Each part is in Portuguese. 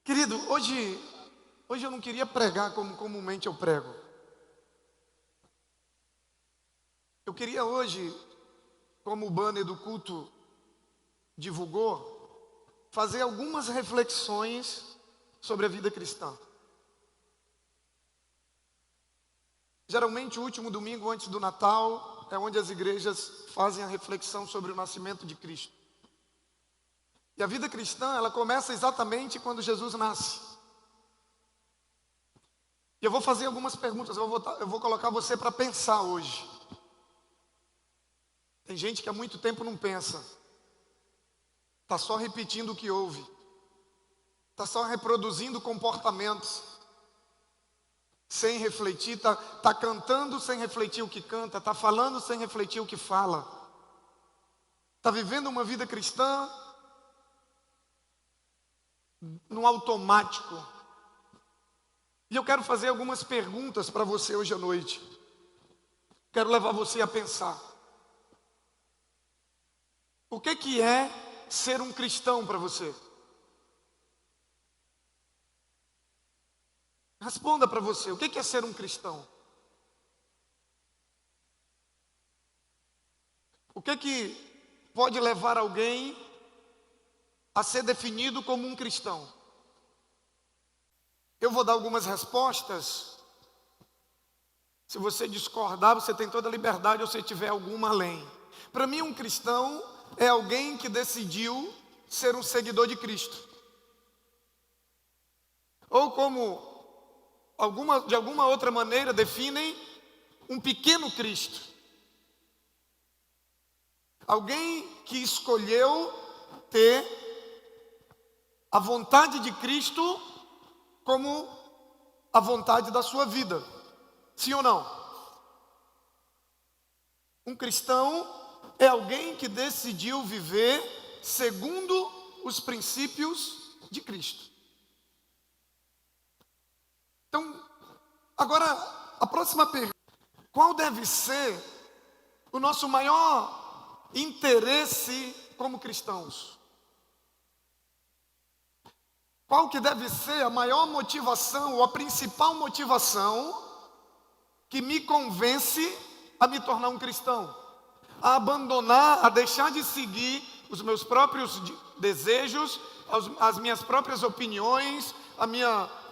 Querido, hoje eu não queria pregar como comumente eu prego. Eu queria hoje, como o banner do culto divulgou, fazer algumas reflexões sobre a vida cristã. Geralmente o último domingo antes do Natal é onde as igrejas fazem a reflexão sobre o nascimento de Cristo. E a vida cristã, ela começa exatamente quando Jesus nasce. E eu vou fazer algumas perguntas, eu vou colocar você para pensar hoje. Tem gente que há muito tempo não pensa. Está só repetindo o que ouve. Está só reproduzindo comportamentos. Sem refletir, tá cantando sem refletir o que canta. Está falando sem refletir o que fala. Está vivendo uma vida cristã no automático. E eu quero fazer algumas perguntas para você hoje à noite. Quero levar você a pensar. O que é ser um cristão para você? Responda para você, o que é ser um cristão? O que pode levar alguém a ser definido como um cristão? Eu vou dar algumas respostas. Se você discordar, você tem toda a liberdade, ou se tiver alguma além. Para mim, um cristão é alguém que decidiu ser um seguidor de Cristo. Ou como de alguma outra maneira definem um pequeno Cristo. Alguém que escolheu ter a vontade de Cristo como a vontade da sua vida. Sim ou não? Um cristão é alguém que decidiu viver segundo os princípios de Cristo. Então, agora, a próxima pergunta. Qual deve ser o nosso maior interesse como cristãos? Qual que deve ser a maior motivação, ou a principal motivação que me convence a me tornar um cristão? A abandonar, a deixar de seguir os meus próprios desejos, as minhas próprias opiniões,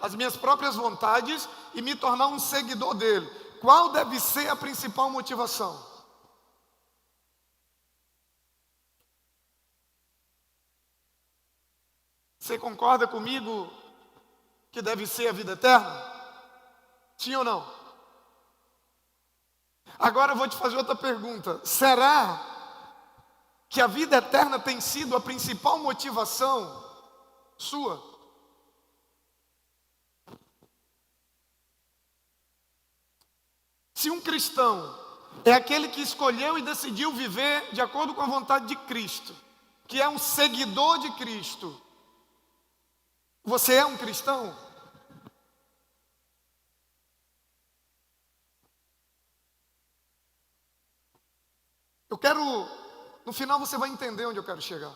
as minhas próprias vontades e me tornar um seguidor dele. Qual deve ser a principal motivação? Você concorda comigo que deve ser a vida eterna? Sim ou não? Agora eu vou te fazer outra pergunta. Será que a vida eterna tem sido a principal motivação sua? Se um cristão é aquele que escolheu e decidiu viver de acordo com a vontade de Cristo, que é um seguidor de Cristo, você é um cristão? No final você vai entender onde eu quero chegar.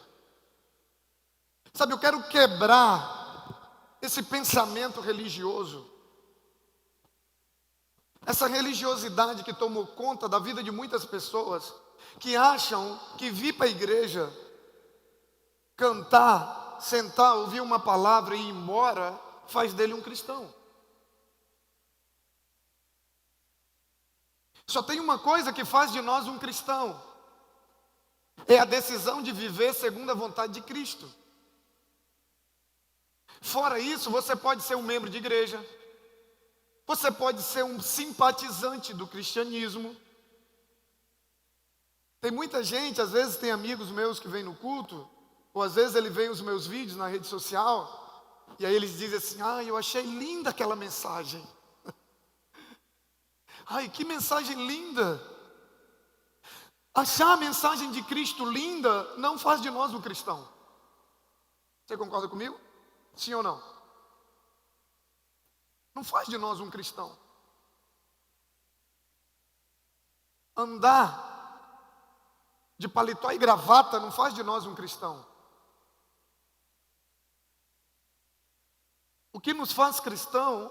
Sabe, eu quero quebrar esse pensamento religioso, essa religiosidade que tomou conta da vida de muitas pessoas, que acham que vir para a igreja, cantar, sentar, ouvir uma palavra e ir embora, faz dele um cristão. Só tem uma coisa que faz de nós um cristão: é a decisão de viver segundo a vontade de Cristo. Fora isso, você pode ser um membro de igreja, você pode ser um simpatizante do cristianismo. Tem muita gente, às vezes tem amigos meus que vêm no culto, ou às vezes ele vê os meus vídeos na rede social, e aí eles dizem assim: eu achei linda aquela mensagem. Ai, que mensagem linda! Achar a mensagem de Cristo linda não faz de nós um cristão. Você concorda comigo? Sim ou não? Não faz de nós um cristão. Andar de paletó e gravata não faz de nós um cristão. que nos faz cristão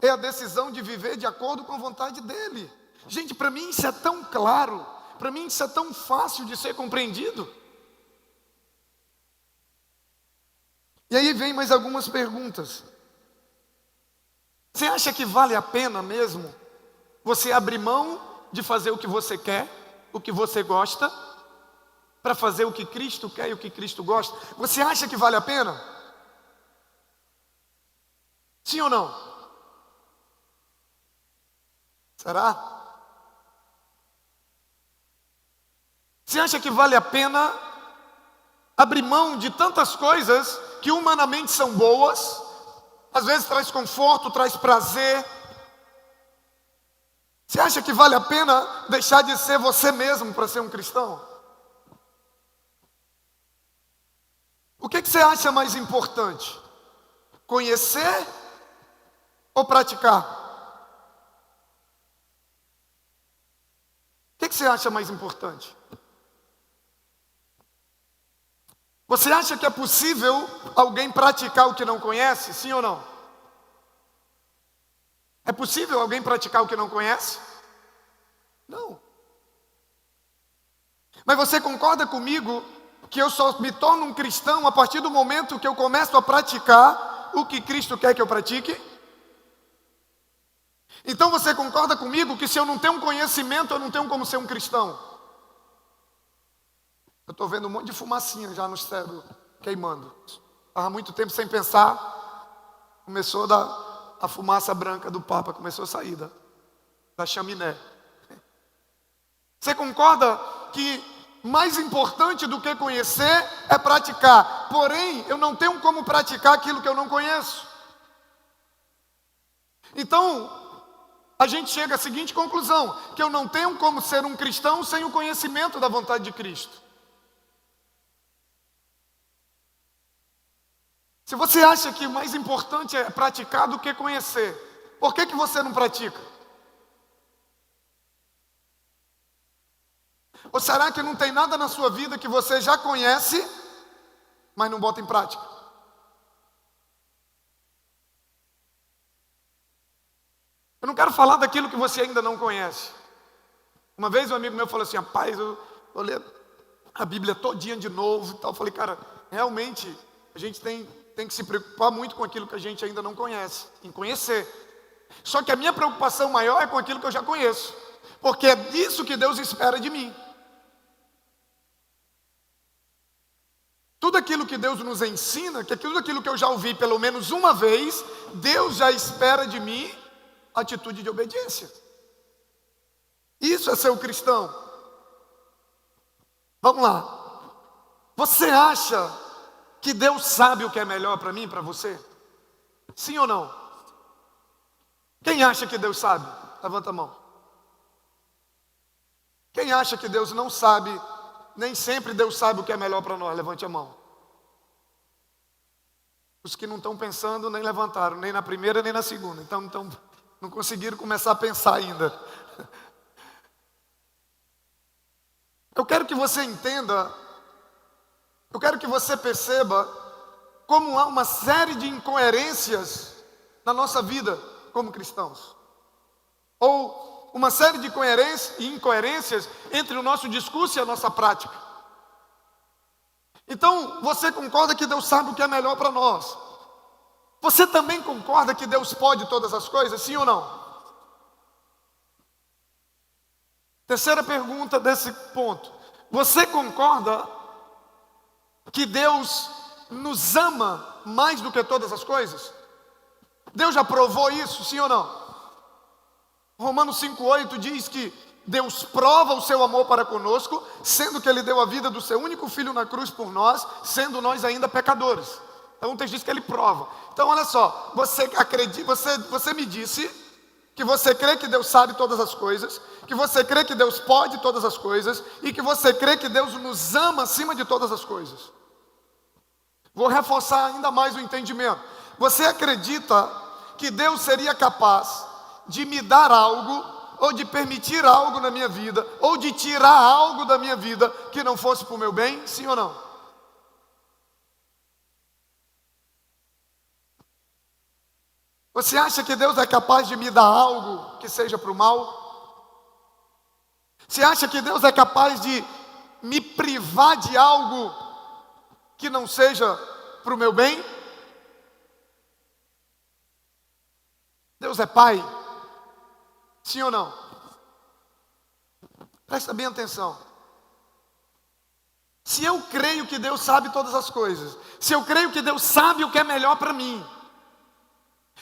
é a decisão de viver de acordo com a vontade dele. Gente, para mim isso é tão claro, para mim isso é tão fácil de ser compreendido. E aí vem mais algumas perguntas. Você acha que vale a pena mesmo você abrir mão de fazer o que você quer, o que você gosta, para fazer o que Cristo quer e o que Cristo gosta? Você acha que vale a pena? Sim ou não? Será? Você acha que vale a pena abrir mão de tantas coisas que humanamente são boas, às vezes traz conforto, traz prazer? Você acha que vale a pena deixar de ser você mesmo para ser um cristão? O que você acha mais importante? Conhecer ou praticar? O que você acha mais importante? Você acha que é possível alguém praticar o que não conhece? Sim ou não? É possível alguém praticar o que não conhece? Não. Mas você concorda comigo que eu só me torno um cristão a partir do momento que eu começo a praticar o que Cristo quer que eu pratique? Então você concorda comigo que se eu não tenho um conhecimento, eu não tenho como ser um cristão? Eu estou vendo um monte de fumacinha já no cérebro queimando. Estava muito tempo sem pensar, começou a fumaça branca do Papa, começou a sair da chaminé. Você concorda que mais importante do que conhecer é praticar? Porém, eu não tenho como praticar aquilo que eu não conheço. Então, a gente chega à seguinte conclusão: que eu não tenho como ser um cristão sem o conhecimento da vontade de Cristo. Se você acha que o mais importante é praticar do que conhecer, por que você não pratica? Ou será que não tem nada na sua vida que você já conhece, mas não bota em prática? Eu não quero falar daquilo que você ainda não conhece. Uma vez um amigo meu falou assim: rapaz, eu vou ler a Bíblia todinha de novo e tal. Eu falei: cara, realmente a gente tem que se preocupar muito com aquilo que a gente ainda não conhece, em conhecer. Só que a minha preocupação maior é com aquilo que eu já conheço, porque é isso que Deus espera de mim. Tudo aquilo que Deus nos ensina, que tudo aquilo que eu já ouvi pelo menos uma vez, Deus já espera de mim atitude de obediência. Isso é ser um cristão. Vamos lá. Você acha que Deus sabe o que é melhor para mim e para você? Sim ou não? Quem acha que Deus sabe? Levanta a mão. Quem acha que Deus não sabe? Nem sempre Deus sabe o que é melhor para nós. Levante a mão. Os que não estão pensando nem levantaram, nem na primeira nem na segunda. Então não conseguiram começar a pensar ainda. Eu quero que você entenda, eu quero que você perceba como há uma série de incoerências na nossa vida como cristãos. Ou uma série de incoerências entre o nosso discurso e a nossa prática. Então, você concorda que Deus sabe o que é melhor para nós? Você também concorda que Deus pode todas as coisas, sim ou não? Terceira pergunta desse ponto: você concorda que Deus nos ama mais do que todas as coisas? Deus já provou isso, sim ou não? Romanos 5,8 diz que Deus prova o seu amor para conosco, sendo que Ele deu a vida do seu único Filho na cruz por nós, sendo nós ainda pecadores. Então o texto diz que Ele prova. Então olha só, você acredita, você me disse que você crê que Deus sabe todas as coisas, que você crê que Deus pode todas as coisas, e que você crê que Deus nos ama acima de todas as coisas. Vou reforçar ainda mais o entendimento. Você acredita que Deus seria capaz de me dar algo, ou de permitir algo na minha vida, ou de tirar algo da minha vida que não fosse para o meu bem? Sim ou não? Você acha que Deus é capaz de me dar algo que seja para o mal? Você acha que Deus é capaz de me privar de algo que não seja para o meu bem? Deus é Pai? Sim ou não? Presta bem atenção. Se eu creio que Deus sabe todas as coisas, se eu creio que Deus sabe o que é melhor para mim,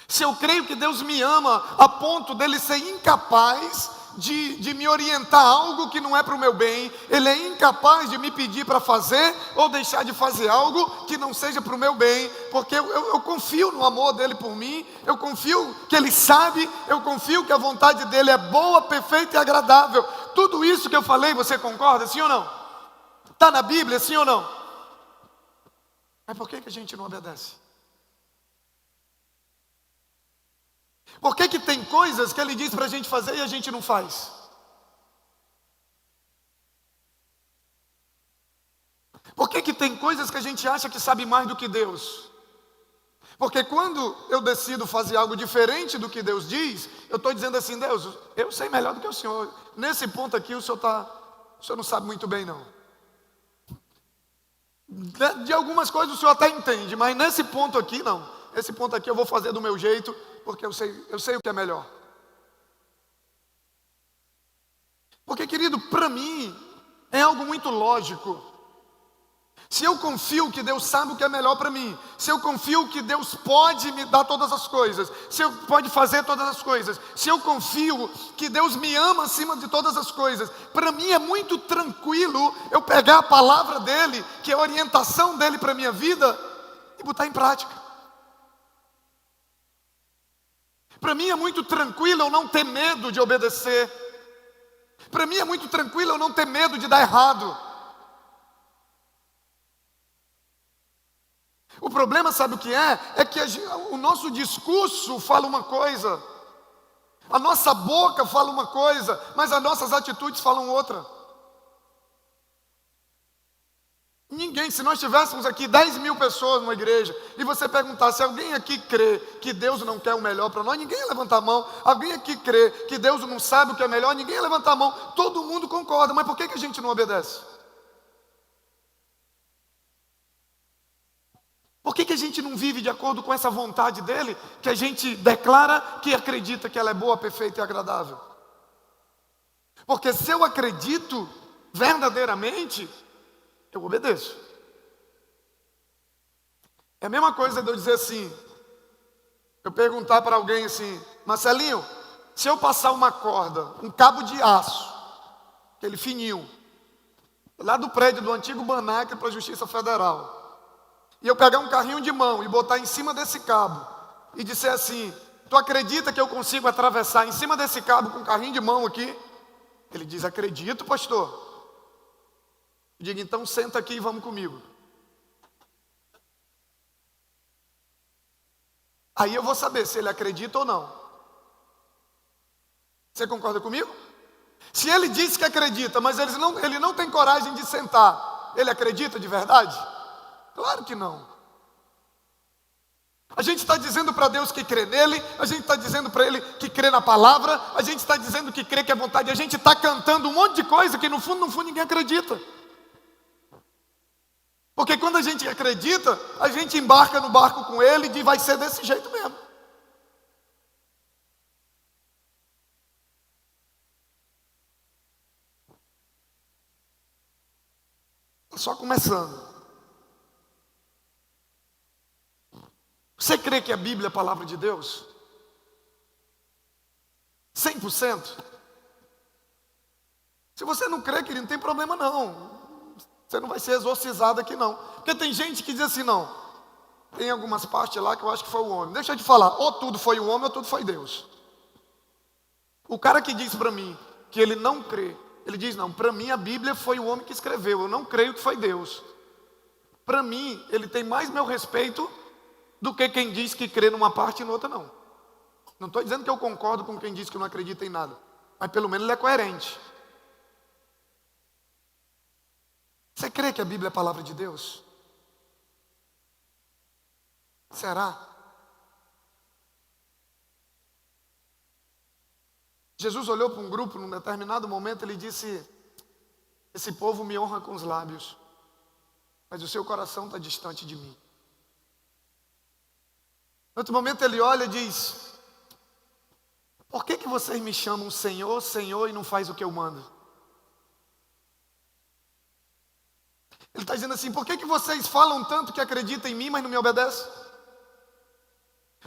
se eu creio que Deus me ama a ponto dele ser incapaz de me orientar a algo que não é para o meu bem, ele é incapaz de me pedir para fazer ou deixar de fazer algo que não seja para o meu bem, porque eu confio no amor dele por mim, eu confio que ele sabe, eu confio que a vontade dele é boa, perfeita e agradável. Tudo isso que eu falei, você concorda, sim ou não? Está na Bíblia, sim ou não? Mas por que a gente não obedece? Por que tem coisas que ele diz para a gente fazer e a gente não faz? Por que tem coisas que a gente acha que sabe mais do que Deus? Porque quando eu decido fazer algo diferente do que Deus diz, eu estou dizendo assim: Deus, eu sei melhor do que o Senhor. Nesse ponto aqui o Senhor não sabe muito bem não. De algumas coisas o Senhor até entende, mas nesse ponto aqui não. Esse ponto aqui eu vou fazer do meu jeito, porque eu sei o que é melhor. Porque, querido, para mim é algo muito lógico. Se eu confio que Deus sabe o que é melhor para mim, se eu confio que Deus pode me dar todas as coisas, se eu pode fazer todas as coisas, se eu confio que Deus me ama acima de todas as coisas, para mim é muito tranquilo eu pegar a palavra dele, que é a orientação dele para a minha vida, e botar em prática. Para mim é muito tranquilo eu não ter medo de obedecer. Para mim é muito tranquilo eu não ter medo de dar errado. O problema, sabe o que é? É que o nosso discurso fala uma coisa, a nossa boca fala uma coisa, mas as nossas atitudes falam outra. Ninguém, se nós tivéssemos aqui 10 mil pessoas numa igreja, e você perguntar se alguém aqui crê que Deus não quer o melhor para nós, ninguém ia levantar a mão. Alguém aqui crê que Deus não sabe o que é melhor, ninguém ia levantar a mão. Todo mundo concorda, mas por que a gente não obedece? Por que a gente não vive de acordo com essa vontade dele, que a gente declara que acredita que ela é boa, perfeita e agradável? Porque se eu acredito verdadeiramente, eu obedeço. É a mesma coisa de eu dizer assim, eu perguntar para alguém assim: Marcelinho, se eu passar uma corda, um cabo de aço, aquele fininho, lá do prédio do antigo Banac para a Justiça Federal, e eu pegar um carrinho de mão e botar em cima desse cabo e disser assim: tu acredita que eu consigo atravessar em cima desse cabo com um carrinho de mão aqui? Ele diz: acredito, pastor. Eu digo: então senta aqui e vamos comigo. Aí eu vou saber se ele acredita ou não. Você concorda comigo? Se ele diz que acredita, mas ele não tem coragem de sentar, ele acredita de verdade? Claro que não. A gente está dizendo para Deus que crê nele, a gente está dizendo para ele que crê na palavra, a gente está dizendo que crê que é vontade, a gente está cantando um monte de coisa que no fundo ninguém acredita. Porque quando a gente acredita, a gente embarca no barco com ele e diz: vai ser desse jeito mesmo. Só começando. Você crê que a Bíblia é a palavra de Deus? 100%? Se você não crê, querido, não tem problema não. Você não vai ser exorcizado aqui não. Porque tem gente que diz assim: não, tem algumas partes lá que eu acho que foi o homem. Deixa eu te falar, ou tudo foi o homem ou tudo foi Deus. O cara que diz para mim que ele não crê, ele diz: não, para mim a Bíblia foi o homem que escreveu, eu não creio que foi Deus. Para mim, ele tem mais meu respeito do que quem diz que crê numa parte e noutra não. Não estou dizendo que eu concordo com quem diz que não acredita em nada, mas pelo menos ele é coerente. Você crê que a Bíblia é a palavra de Deus? Será? Jesus olhou para um grupo, num determinado momento, ele disse: esse povo me honra com os lábios, mas o seu coração está distante de mim. Em outro momento ele olha e diz: por que vocês me chamam Senhor, Senhor e não faz o que eu mando? Ele está dizendo assim: por que vocês falam tanto que acreditam em mim, mas não me obedecem?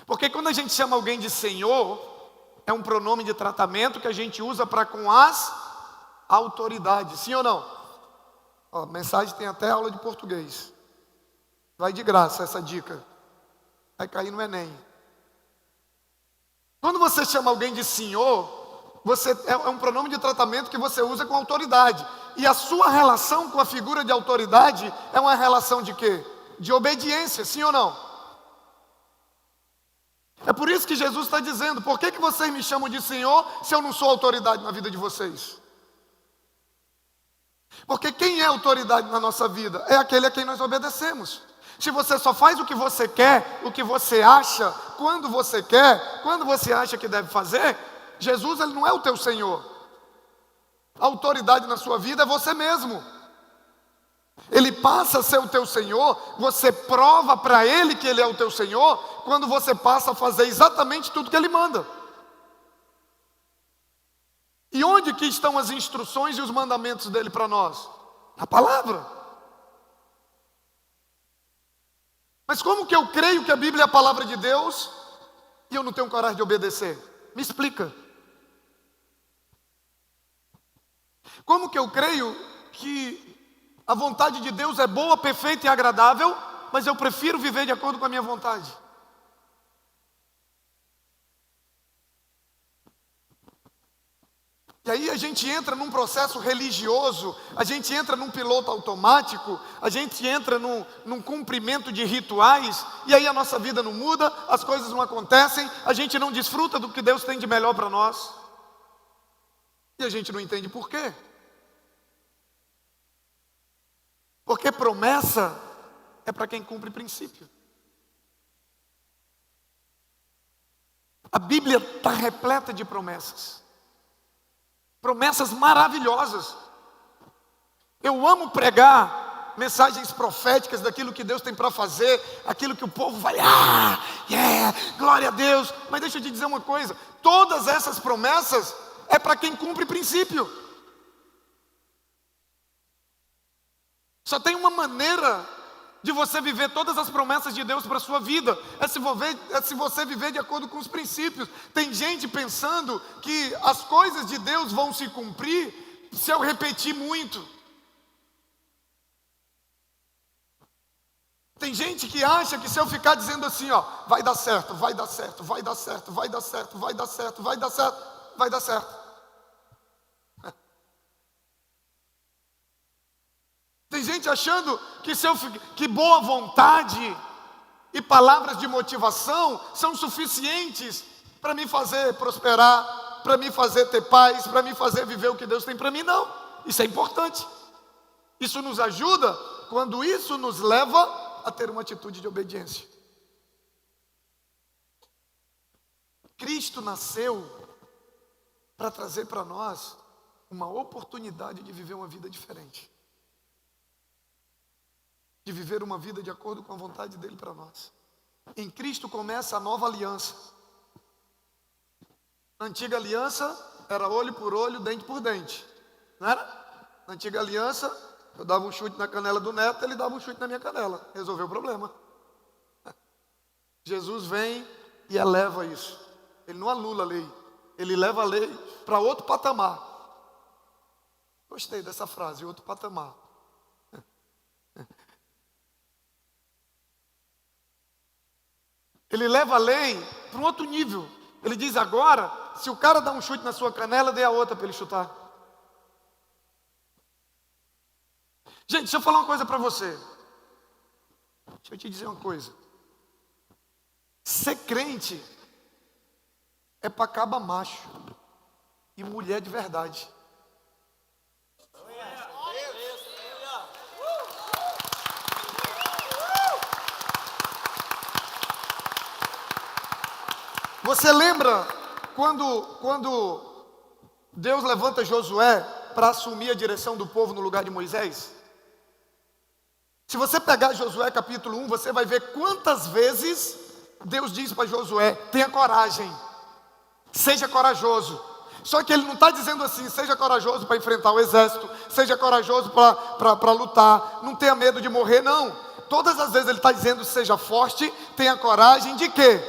Porque quando a gente chama alguém de Senhor, é um pronome de tratamento que a gente usa para com as autoridades, sim ou não? Ó, a mensagem tem até aula de português. Vai de graça essa dica. Vai cair no Enem. Quando você chama alguém de senhor, é um pronome de tratamento que você usa com autoridade. E a sua relação com a figura de autoridade é uma relação de quê? De obediência, sim ou não? É por isso que Jesus está dizendo: por que vocês me chamam de Senhor se eu não sou autoridade na vida de vocês? Porque quem é autoridade na nossa vida? É aquele a quem nós obedecemos. Se você só faz o que você quer, o que você acha, quando você quer, quando você acha que deve fazer, Jesus, ele não é o teu Senhor. A autoridade na sua vida é você mesmo. Ele passa a ser o teu Senhor, você prova para Ele que Ele é o teu Senhor, quando você passa a fazer exatamente tudo que Ele manda. E onde que estão as instruções e os mandamentos dEle para nós? Na palavra. Mas como que eu creio que a Bíblia é a palavra de Deus e eu não tenho coragem de obedecer? Me explica. Como que eu creio que a vontade de Deus é boa, perfeita e agradável, mas eu prefiro viver de acordo com a minha vontade? E aí a gente entra num processo religioso, a gente entra num piloto automático, a gente entra num cumprimento de rituais, e aí a nossa vida não muda, as coisas não acontecem, a gente não desfruta do que Deus tem de melhor para nós. E a gente não entende por quê. Porque promessa é para quem cumpre princípio. A Bíblia está repleta de promessas. Promessas maravilhosas. Eu amo pregar mensagens proféticas daquilo que Deus tem para fazer, aquilo que o povo vai, glória a Deus. Mas deixa eu te dizer uma coisa: todas essas promessas é para quem cumpre princípio. Só tem uma maneira de você viver todas as promessas de Deus para a sua vida, é se você viver de acordo com os princípios. Tem gente pensando que as coisas de Deus vão se cumprir se eu repetir muito. Tem gente que acha que se eu ficar dizendo assim, ó, vai dar certo, vai dar certo, vai dar certo, vai dar certo, vai dar certo, vai dar certo, vai dar certo. Tem gente achando que boa vontade e palavras de motivação são suficientes para me fazer prosperar, para me fazer ter paz, para me fazer viver o que Deus tem para mim. Não, isso é importante. Isso nos ajuda quando isso nos leva a ter uma atitude de obediência. Cristo nasceu para trazer para nós uma oportunidade de viver uma vida diferente. De viver uma vida de acordo com a vontade dele para nós. Em Cristo começa a nova aliança. Na antiga aliança era olho por olho, dente por dente, não era? Na antiga aliança eu dava um chute na canela do neto, ele dava um chute na minha canela, resolveu o problema. Jesus vem e eleva isso. Ele não anula a lei, ele leva a lei para outro patamar. Gostei dessa frase, outro patamar. Ele leva a lei para um outro nível. Ele diz agora, se o cara dá um chute na sua canela, dê a outra para ele chutar. Gente, deixa eu falar uma coisa para você. Deixa eu te dizer uma coisa. Ser crente é para caba macho e mulher de verdade. Você lembra quando Deus levanta Josué para assumir a direção do povo no lugar de Moisés? Se você pegar Josué capítulo 1, você vai ver quantas vezes Deus diz para Josué: tenha coragem, seja corajoso. Só que ele não está dizendo assim: seja corajoso para enfrentar o exército, seja corajoso para lutar, não tenha medo de morrer, não. Todas as vezes ele está dizendo: seja forte, tenha coragem de quê?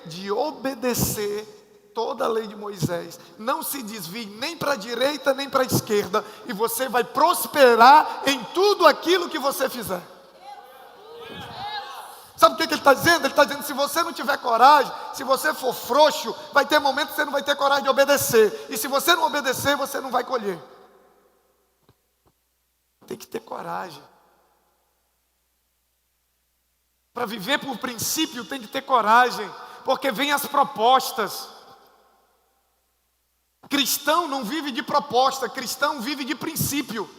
De obedecer toda a lei de Moisés. Não se desvie nem para a direita nem para a esquerda, e você vai prosperar em tudo aquilo que você fizer. Sabe o que ele está dizendo? Ele está dizendo: se você não tiver coragem, se você for frouxo, vai ter momentos que você não vai ter coragem de obedecer. E se você não obedecer, você não vai colher. Tem que ter coragem. Para viver por princípio tem que ter coragem, porque vem as propostas. Cristão não vive de proposta, cristão vive de princípio.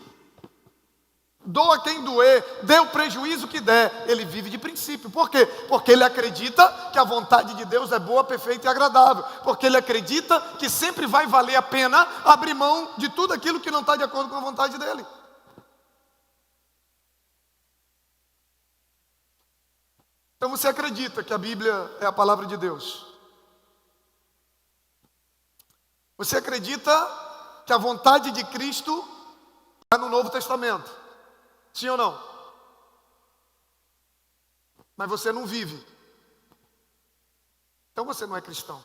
Doa quem doer, dê o prejuízo que der, ele vive de princípio. Por quê? Porque ele acredita que a vontade de Deus é boa, perfeita e agradável. Porque ele acredita que sempre vai valer a pena abrir mão de tudo aquilo que não está de acordo com a vontade dele. Então você acredita que a Bíblia é a palavra de Deus? Você acredita que a vontade de Cristo está no Novo Testamento? Sim ou não? Mas você não vive. Então você não é cristão.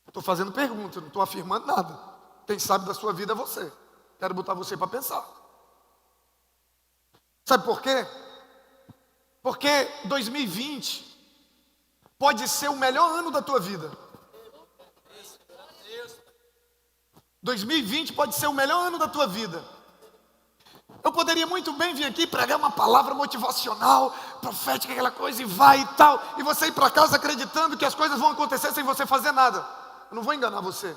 Estou fazendo pergunta, não estou afirmando nada. Quem sabe da sua vida é você. Quero botar você para pensar. Sabe por quê? Porque 2020 pode ser o melhor ano da tua vida. 2020 pode ser o melhor ano da tua vida. Eu poderia muito bem vir aqui pregar uma palavra motivacional, profética, aquela coisa, e vai e tal, e você ir para casa acreditando que as coisas vão acontecer sem você fazer nada. Eu não vou enganar você.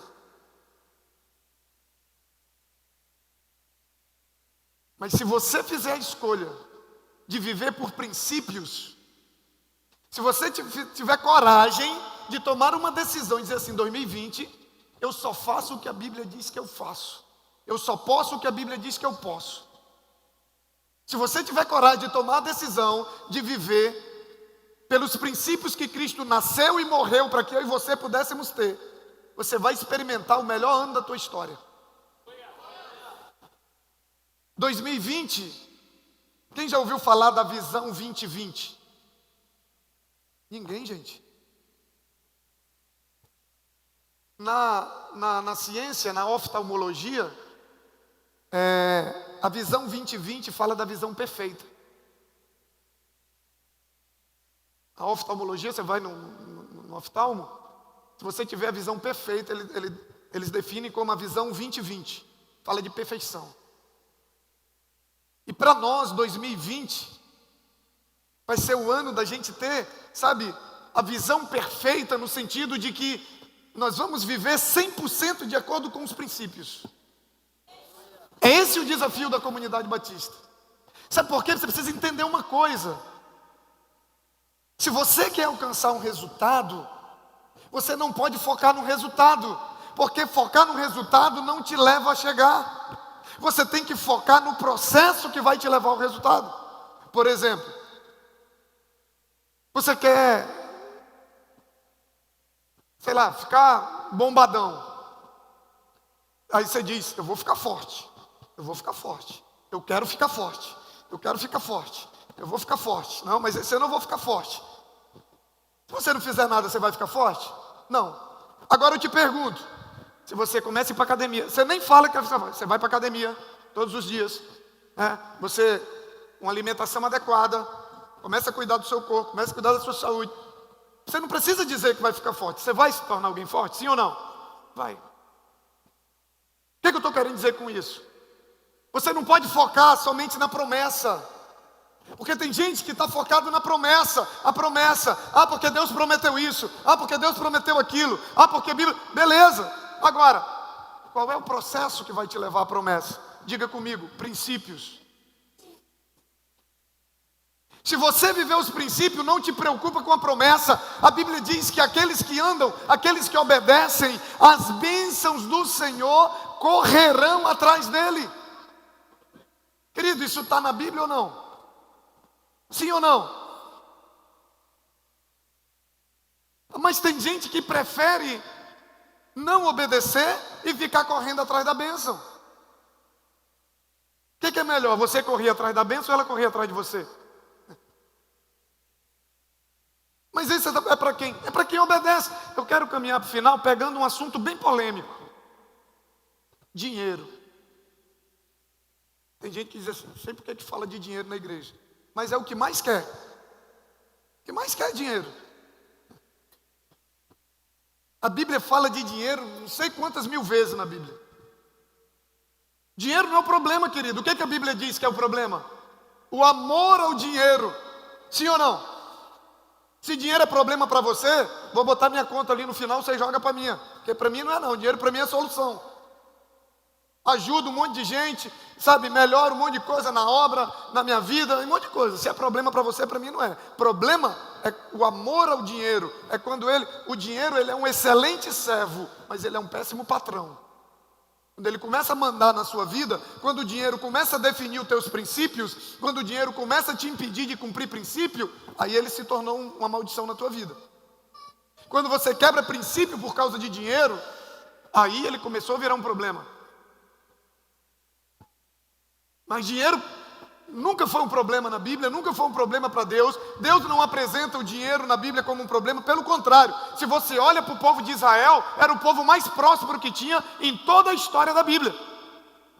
Mas se você fizer a escolha de viver por princípios, se você tiver coragem de tomar uma decisão e dizer assim: 2020, eu só faço o que a Bíblia diz que eu faço, eu só posso o que a Bíblia diz que eu posso. Se você tiver coragem de tomar a decisão de viver pelos princípios que Cristo nasceu e morreu para que eu e você pudéssemos ter, você vai experimentar o melhor ano da tua história. 2020, quem já ouviu falar da visão 2020? Ninguém, gente. Na ciência, na oftalmologia, a visão 2020 fala da visão perfeita. A oftalmologia, você vai no oftalmo, se você tiver a visão perfeita, eles definem como a visão 2020. Fala de perfeição. E para nós, 2020, vai ser o ano da gente ter, sabe, a visão perfeita no sentido de que nós vamos viver 100% de acordo com os princípios. É esse o desafio da comunidade batista. Sabe por quê? Você precisa entender uma coisa. Se você quer alcançar um resultado, você não pode focar no resultado, porque focar no resultado não te leva a chegar. Você tem que focar no processo que vai te levar ao resultado. Por exemplo, você quer, sei lá, ficar bombadão. Aí você diz: eu vou ficar forte. Eu vou ficar forte. Eu quero ficar forte. Eu quero ficar forte. Eu vou ficar forte. Não, mas esse ano eu vou ficar forte. Se você não fizer nada, você vai ficar forte? Não. Agora eu te pergunto, se você começa a ir para academia, você nem fala que você vai para academia todos os dias, né? Você, uma alimentação adequada, começa a cuidar do seu corpo, começa a cuidar da sua saúde. Você não precisa dizer que vai ficar forte. Você vai se tornar alguém forte, sim ou não? Vai. O que eu estou querendo dizer com isso? Você não pode focar somente na promessa. Porque tem gente que está focado na promessa. A promessa. Ah, porque Deus prometeu isso. Ah, porque Deus prometeu aquilo. Ah, porque a Bíblia... Beleza. Agora, qual é o processo que vai te levar à promessa? Diga comigo: princípios. Se você viver os princípios, não te preocupa com a promessa. A Bíblia diz que aqueles que andam, aqueles que obedecem, as bênçãos do Senhor correrão atrás dele. Querido, isso está na Bíblia ou não? Sim ou não? Mas tem gente que prefere não obedecer e ficar correndo atrás da bênção. O que é melhor? Você correr atrás da bênção ou ela correr atrás de você? Mas isso é para quem? É para quem obedece. Eu quero caminhar para o final pegando um assunto bem polêmico. Dinheiro. Tem gente que diz assim, não sei porque que fala de dinheiro na igreja. Mas é o que mais quer. O que mais quer é dinheiro. A Bíblia fala de dinheiro não sei quantas mil vezes na Bíblia. Dinheiro não é o problema, querido. O que a Bíblia diz que é o problema? O amor ao dinheiro. Sim ou não? Se dinheiro é problema para você, vou botar minha conta ali no final, você joga para minha. Porque para mim não é não, dinheiro para mim é solução. Ajuda um monte de gente, sabe, melhora um monte de coisa na obra, na minha vida, um monte de coisa. Se é problema para você, para mim não é. Problema é o amor ao dinheiro. É quando o dinheiro ele é um excelente servo, mas ele é um péssimo patrão. Quando ele começa a mandar na sua vida, quando o dinheiro começa a definir os teus princípios, quando o dinheiro começa a te impedir de cumprir princípio, aí ele se tornou uma maldição na tua vida. Quando você quebra princípio por causa de dinheiro, aí ele começou a virar um problema. Mas dinheiro nunca foi um problema na Bíblia, nunca foi um problema para Deus. Deus não apresenta o dinheiro na Bíblia como um problema, pelo contrário. Se você olha para o povo de Israel, era o povo mais próspero que tinha em toda a história da Bíblia.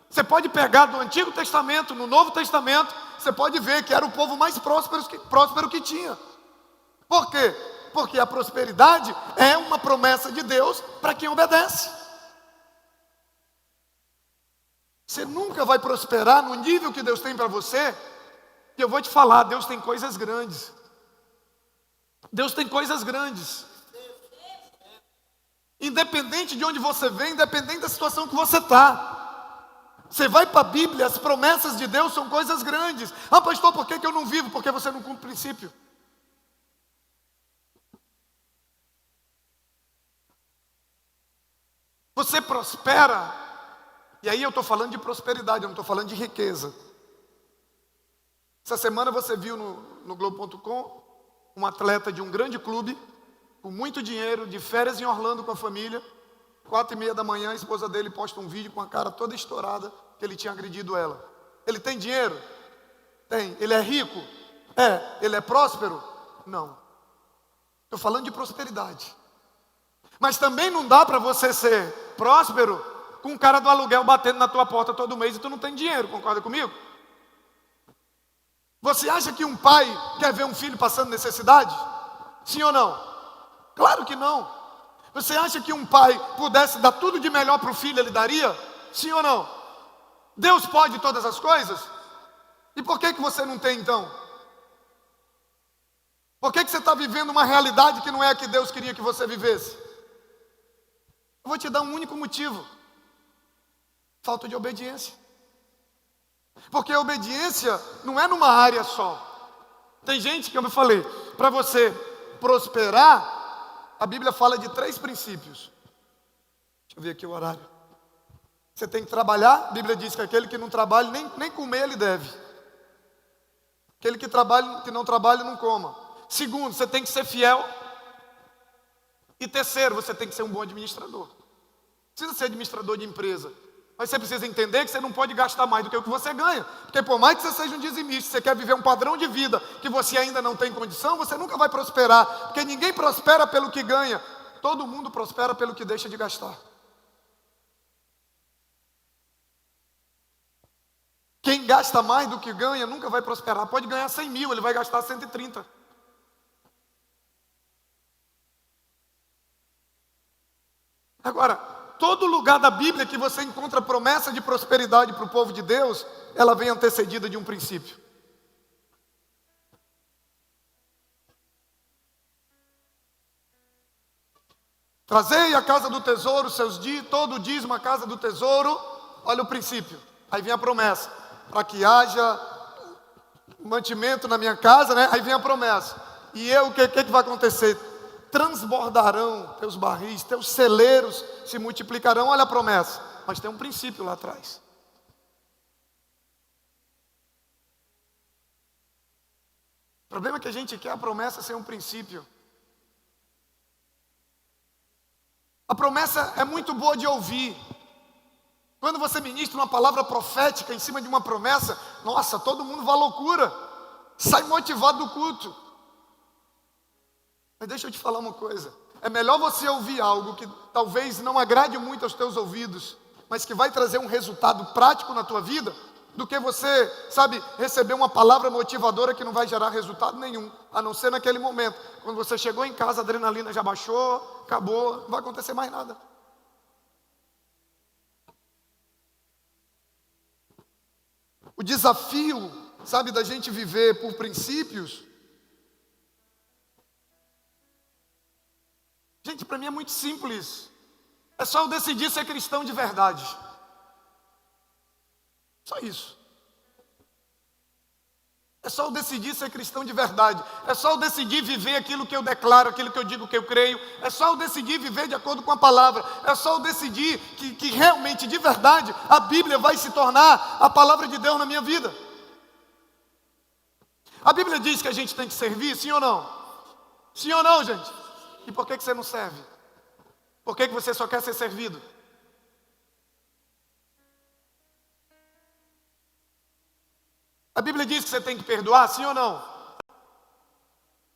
Você pode pegar do Antigo Testamento, no Novo Testamento, você pode ver que era o povo mais próspero que tinha. Por quê? Porque a prosperidade é uma promessa de Deus para quem obedece. Você nunca vai prosperar no nível que Deus tem para você. E eu vou te falar, Deus tem coisas grandes. Deus tem coisas grandes. Independente de onde você vem, independente da situação que você está. Você vai para a Bíblia, as promessas de Deus são coisas grandes. Ah, pastor, por que eu não vivo? Porque você não cumpre o princípio. Você prospera. E aí eu estou falando de prosperidade, eu não estou falando de riqueza. Essa semana você viu no Globo.com um atleta de um grande clube, com muito dinheiro, de férias em Orlando com a família. 4h30 da manhã, a esposa dele posta um vídeo com a cara toda estourada, que ele tinha agredido ela. Ele tem dinheiro? Tem. Ele é rico? É. Ele é próspero? Não. Estou falando de prosperidade. Mas também não dá para você ser próspero com um cara do aluguel batendo na tua porta todo mês e tu não tem dinheiro, concorda comigo? Você acha que um pai quer ver um filho passando necessidade? Sim ou não? Claro que não. Você acha que um pai pudesse dar tudo de melhor para o filho, ele daria? Sim ou não? Deus pode todas as coisas? E por que você não tem então? Por que você está vivendo uma realidade que não é a que Deus queria que você vivesse? Eu vou te dar um único motivo. Falta de obediência. Porque a obediência não é numa área só. Tem gente que, como eu falei, para você prosperar, a Bíblia fala de 3 princípios. Deixa eu ver aqui o horário. Você tem que trabalhar, a Bíblia diz que aquele que não trabalha, nem comer ele deve. Aquele que não trabalha, não coma. Segundo, você tem que ser fiel. E terceiro, você tem que ser um bom administrador. Não precisa ser administrador de empresa. Mas você precisa entender que você não pode gastar mais do que o que você ganha. Porque por mais que você seja um dizimista, você quer viver um padrão de vida que você ainda não tem condição, você nunca vai prosperar. Porque ninguém prospera pelo que ganha. Todo mundo prospera pelo que deixa de gastar. Quem gasta mais do que ganha nunca vai prosperar. Pode ganhar 100 mil, ele vai gastar 130. Agora, todo lugar da Bíblia que você encontra promessa de prosperidade para o povo de Deus, ela vem antecedida de um princípio. Trazei a casa do tesouro, todo dízimo a casa do tesouro. Olha o princípio. Aí vem a promessa. Para que haja mantimento na minha casa, né? Aí vem a promessa. E eu, o que vai acontecer? Transbordarão teus barris, teus celeiros se multiplicarão. Olha a promessa. Mas tem um princípio lá atrás. O problema é que a gente quer a promessa sem um princípio. A promessa é muito boa de ouvir. Quando você ministra uma palavra profética em cima de uma promessa, nossa, todo mundo vai à loucura, sai motivado do culto. Mas deixa eu te falar uma coisa, é melhor você ouvir algo que talvez não agrade muito aos teus ouvidos, mas que vai trazer um resultado prático na tua vida, do que você, receber uma palavra motivadora que não vai gerar resultado nenhum, a não ser naquele momento. Quando você chegou em casa, a adrenalina já baixou, acabou, não vai acontecer mais nada. O desafio, da gente viver por princípios, gente, para mim é muito simples. É só eu decidir ser cristão de verdade. Só isso. É só eu decidir ser cristão de verdade. É só eu decidir viver aquilo que eu declaro, aquilo que eu digo que eu creio. É só eu decidir viver de acordo com a palavra. É só eu decidir que realmente, de verdade, a Bíblia vai se tornar a palavra de Deus na minha vida. A Bíblia diz que a gente tem que servir, sim ou não? Sim ou não, gente? E por que você não serve? Por que você só quer ser servido? A Bíblia diz que você tem que perdoar, sim ou não?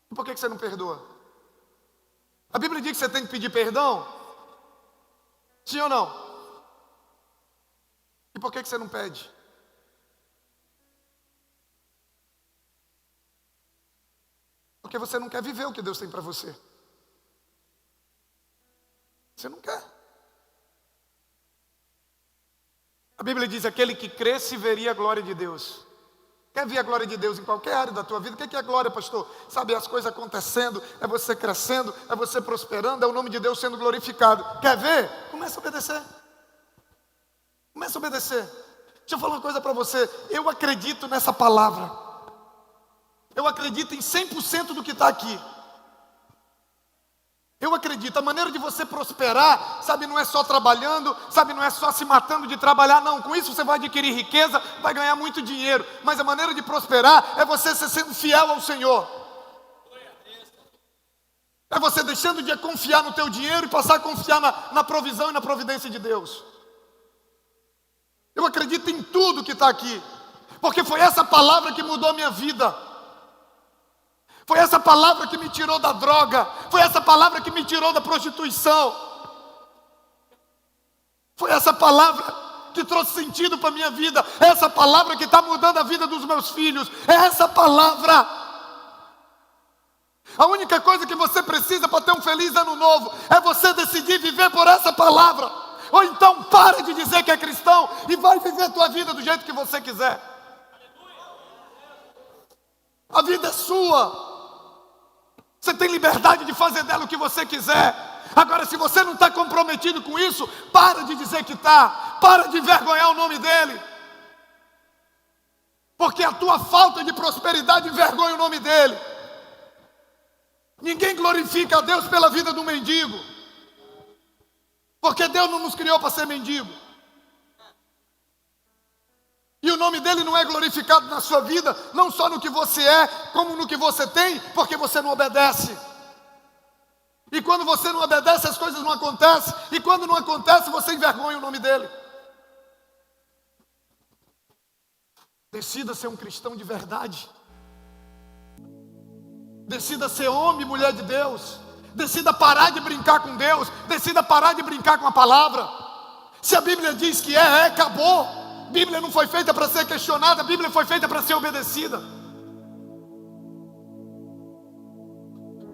E por que você não perdoa? A Bíblia diz que você tem que pedir perdão, sim ou não? E por que você não pede? Porque você não quer viver o que Deus tem para você. Você não quer. A Bíblia diz: aquele que cresce veria a glória de Deus. Quer ver a glória de Deus em qualquer área da tua vida? O que é glória, pastor? As coisas acontecendo, é você crescendo, é você prosperando, é o nome de Deus sendo glorificado. Quer ver? Começa a obedecer. Começa a obedecer. Deixa eu falar uma coisa para você. Eu acredito nessa palavra. Eu acredito em 100% do que está aqui. Eu acredito, a maneira de você prosperar, não é só trabalhando, não é só se matando de trabalhar, não. Com isso você vai adquirir riqueza, vai ganhar muito dinheiro. Mas a maneira de prosperar é você sendo fiel ao Senhor. É você deixando de confiar no teu dinheiro e passar a confiar na provisão e na providência de Deus. Eu acredito em tudo que está aqui, porque foi essa palavra que mudou a minha vida. Foi essa palavra que me tirou da droga. Foi essa palavra que me tirou da prostituição. Foi essa palavra que trouxe sentido para a minha vida. É essa palavra que está mudando a vida dos meus filhos. É essa palavra. A única coisa que você precisa para ter um feliz ano novo é você decidir viver por essa palavra. Ou então para de dizer que é cristão e vai viver a tua vida do jeito que você quiser. A vida é sua. Você tem liberdade de fazer dela o que você quiser. Agora, se você não está comprometido com isso, para de dizer que está. Para de envergonhar o nome dele. Porque a tua falta de prosperidade envergonha o nome dele. Ninguém glorifica a Deus pela vida do mendigo. Porque Deus não nos criou para ser mendigo. E o nome dele não é glorificado na sua vida, não só no que você é, como no que você tem, porque você não obedece. E quando você não obedece, as coisas não acontecem. E quando não acontece, você envergonha o nome dele. Decida ser um cristão de verdade. Decida ser homem e mulher de Deus. Decida parar de brincar com Deus. Decida parar de brincar com a palavra. Se a Bíblia diz que acabou. A Bíblia não foi feita para ser questionada, a Bíblia foi feita para ser obedecida.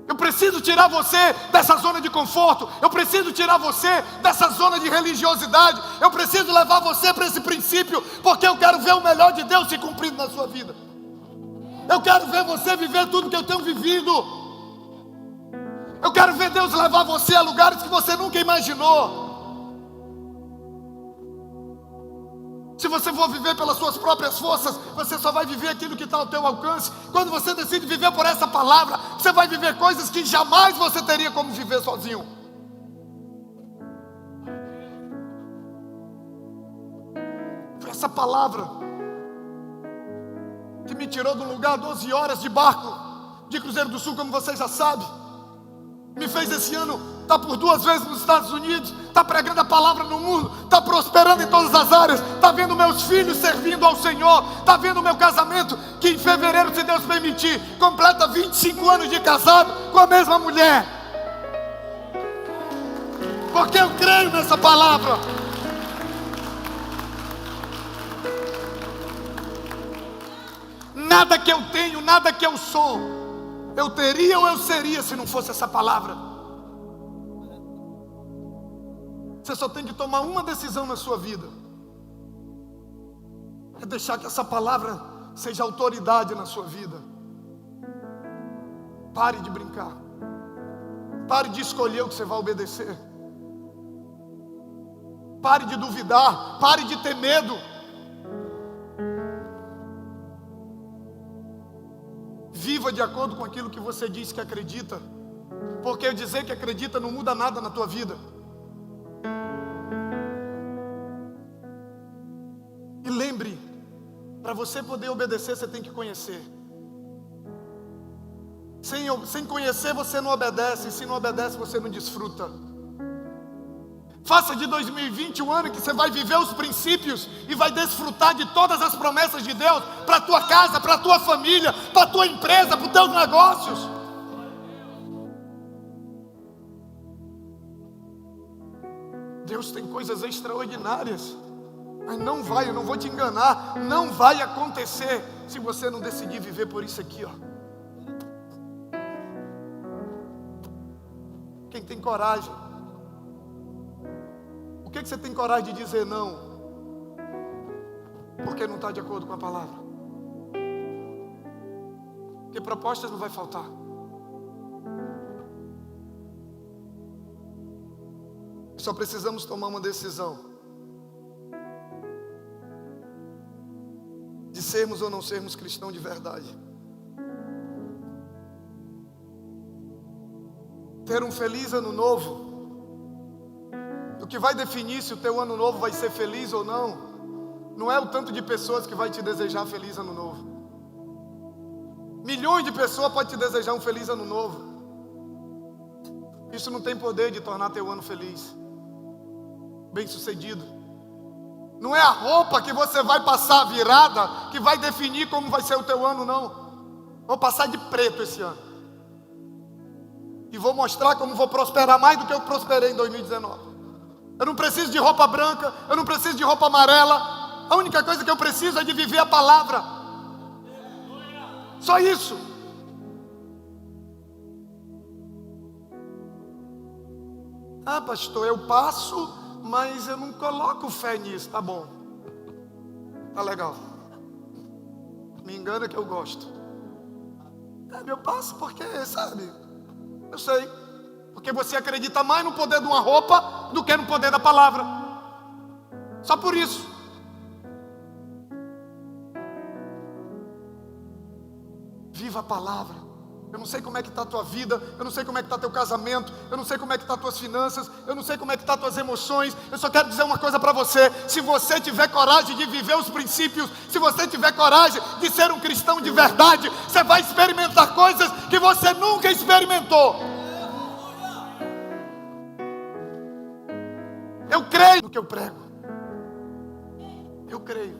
Eu preciso tirar você dessa zona de conforto. Eu preciso tirar você dessa zona de religiosidade. Eu preciso levar você para esse princípio, porque eu quero ver o melhor de Deus se cumprindo na sua vida. Eu quero ver você viver tudo que eu tenho vivido. Eu quero ver Deus levar você a lugares que você nunca imaginou. Se você for viver pelas suas próprias forças, você só vai viver aquilo que está ao teu alcance. Quando você decide viver por essa palavra, você vai viver coisas que jamais você teria como viver sozinho. Foi essa palavra que me tirou do lugar 12 horas de barco de Cruzeiro do Sul, como vocês já sabem. Me fez esse ano estar por 2 vezes nos Estados Unidos, está pregando a palavra no mundo, está prosperando em todas as áreas, está vendo meus filhos servindo ao Senhor, está vendo o meu casamento, que em fevereiro, se Deus permitir, completa 25 anos de casado com a mesma mulher. Porque eu creio nessa palavra. Nada que eu tenho, nada que eu sou, eu teria ou eu seria se não fosse essa palavra. Você só tem que tomar uma decisão na sua vida: é deixar que essa palavra seja autoridade na sua vida. Pare de brincar. Pare de escolher o que você vai obedecer. Pare de duvidar. Pare de ter medo. Viva de acordo com aquilo que você diz que acredita. Porque dizer que acredita não muda nada na tua vida. E lembre, para você poder obedecer, você tem que conhecer. Sem conhecer, você não obedece. E se não obedece, você não desfruta. Faça de 2020 um ano que você vai viver os princípios e vai desfrutar de todas as promessas de Deus para a tua casa, para a tua família, para a tua empresa, para os teus negócios. Deus tem coisas extraordinárias. Mas não vai, eu não vou te enganar, não vai acontecer se você não decidir viver por isso aqui, ó. Quem tem coragem? Por que você tem coragem de dizer não? Porque não está de acordo com a palavra. Porque propostas não vai faltar. Só precisamos tomar uma decisão de sermos ou não sermos cristãos de verdade. Ter um feliz ano novo. O que vai definir se o teu ano novo vai ser feliz ou não, não é o tanto de pessoas que vai te desejar feliz ano novo. Milhões de pessoas podem te desejar um feliz ano novo. Isso não tem poder de tornar teu ano feliz, bem sucedido. Não é a roupa que você vai passar virada que vai definir como vai ser o teu ano, não. Vou passar de preto esse ano e vou mostrar como vou prosperar mais do que eu prosperei em 2019. Eu não preciso de roupa branca, eu não preciso de roupa amarela. A única coisa que eu preciso é de viver a palavra. Só isso. Ah, pastor, eu passo, mas eu não coloco fé nisso. Tá bom, tá legal. Me engana que eu gosto. Eu passo porque, sabe, eu sei. Porque você acredita mais no poder de uma roupa do que no poder da palavra. Só por isso. Viva a palavra. Eu não sei como é que está a tua vida, eu não sei como é que está teu casamento, eu não sei como é que está tuas finanças, eu não sei como é que está tuas emoções. Eu só quero dizer uma coisa para você: se você tiver coragem de viver os princípios, se você tiver coragem de ser um cristão de verdade, você vai experimentar coisas que você nunca experimentou. Eu creio no que eu prego. Eu creio.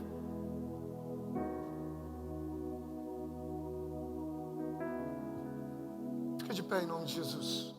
Fica de pé em nome de Jesus.